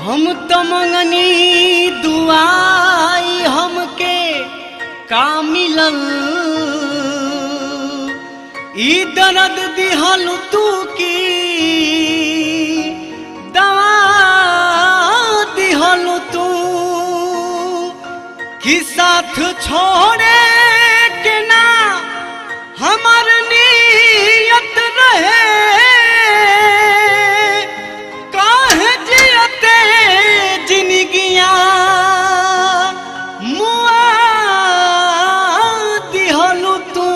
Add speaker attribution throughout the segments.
Speaker 1: हम तो मंगनी दुआई हमके का मिलल, ई दर्द दिहल तू की दवा दिहल तू कि साथ छोड़े के ना हमार नियत रहे, काहे जियते जिंदगियां मुआ दिहलु तू।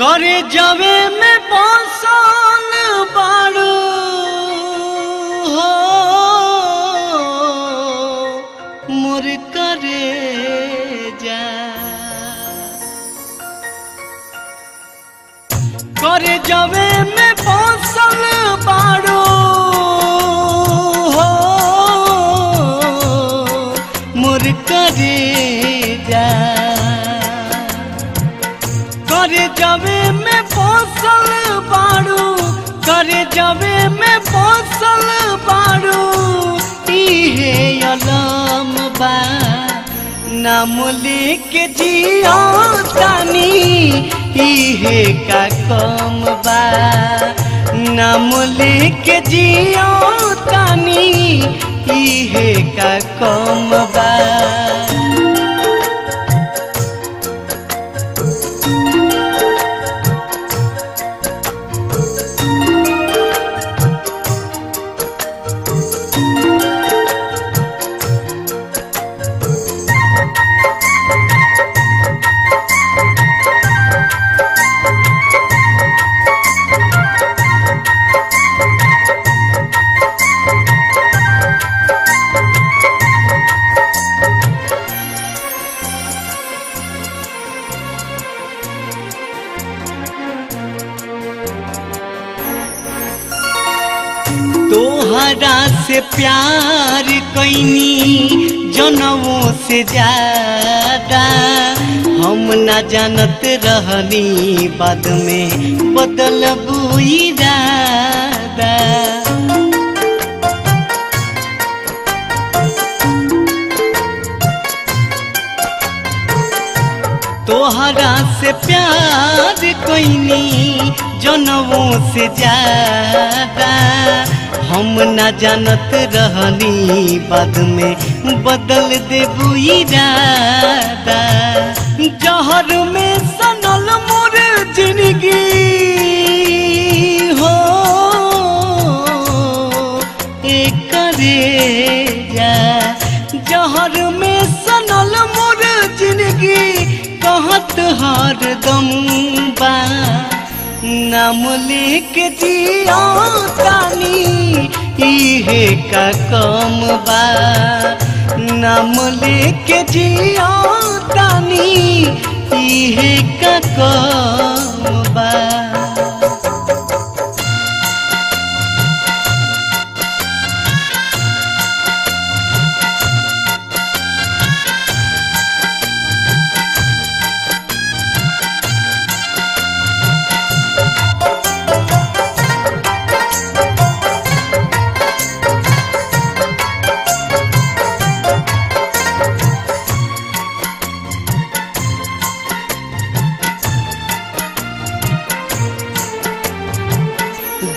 Speaker 1: करे जवे में बसल बारू हो मोर करे जा, करे जवे में बसल बारू हो मोर करे जा, करे जवे में बसल बारू, करे जवे में बसल बारू, इहे अलम बा नाम लेके जिया तानी, इहे का कम बा नाम लेके जिया तानी, इहे का कम बा। तोहरा से प्यार कैनी जनमों से ज्यादा, हम न जानत रहनी बाद में बदलबू इरादा। तोहरा से प्यार कैनी जनमों से ज्यादा, हम न जानत रहनी बाद में बदल देबू इरादा। जहर में सनल मोर जिंदगी हो एकरे जा, जहर में सनल मोर जिंदगी कहत हर दम बा नाम लेके जिया तानी, इहे का कम बा नाम लेके जिया तानी, इहे का कम बा।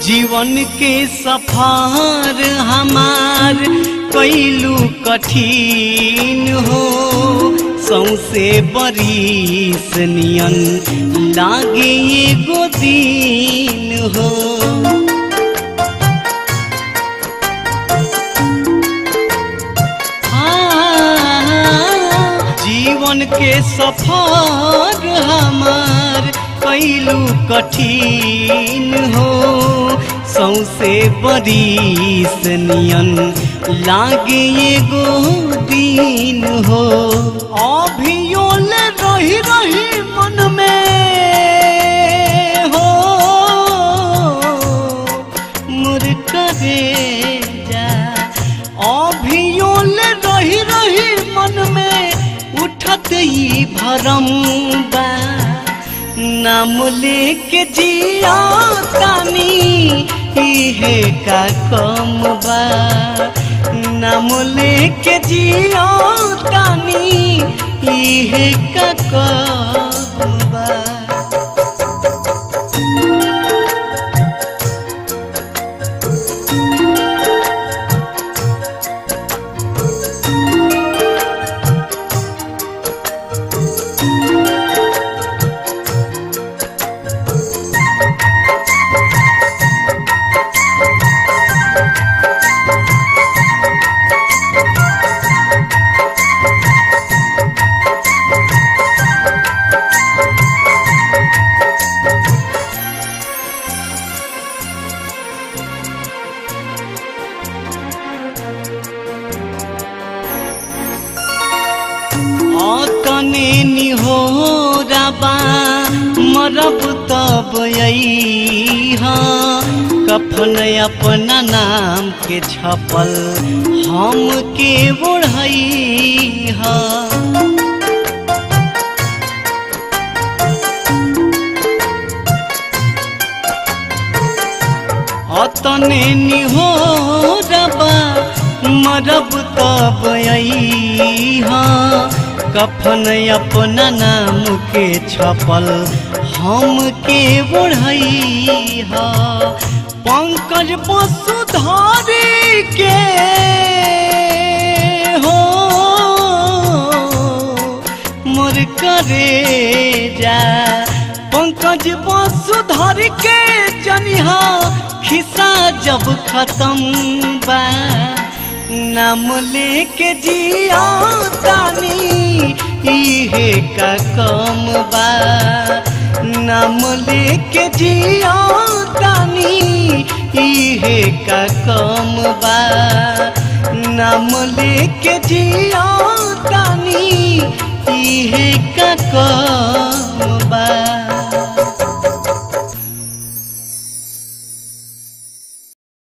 Speaker 1: जीवन के सफर हमार कैलू कठिन हो, सौसे बरिस नियन लागे एगो दिन हो। जीवन के सफर हमार कैलू कठिन हो, सौसे बरिस नियन लागे एगो दिन हो। अभियोल रही रही मन में हो मोर करे जा, अभियोल रही रही मन में उठत ही भरम बा नाम लेके जिया तानी इहे का कम बा नाम लेके जियो तानी इहे का कम बा। तने निहोराबा मरब तब अइहा कफन अपना नाम के छपल हम के ओढ़इहा। तने निहोराबा मरब तब अइहा कफन अपना नाम के छपल हम के ओढ़इहा। पंकज वसुधारी के हो मोर करे जा पंकज वसुधारी के जनिहा खिस्सा जब खत्म बा नाम लेके जिया तानी इहे का कम बा नाम लेके जिया तानी इहे का कम बा नाम लेके जिया तानी इहे का कम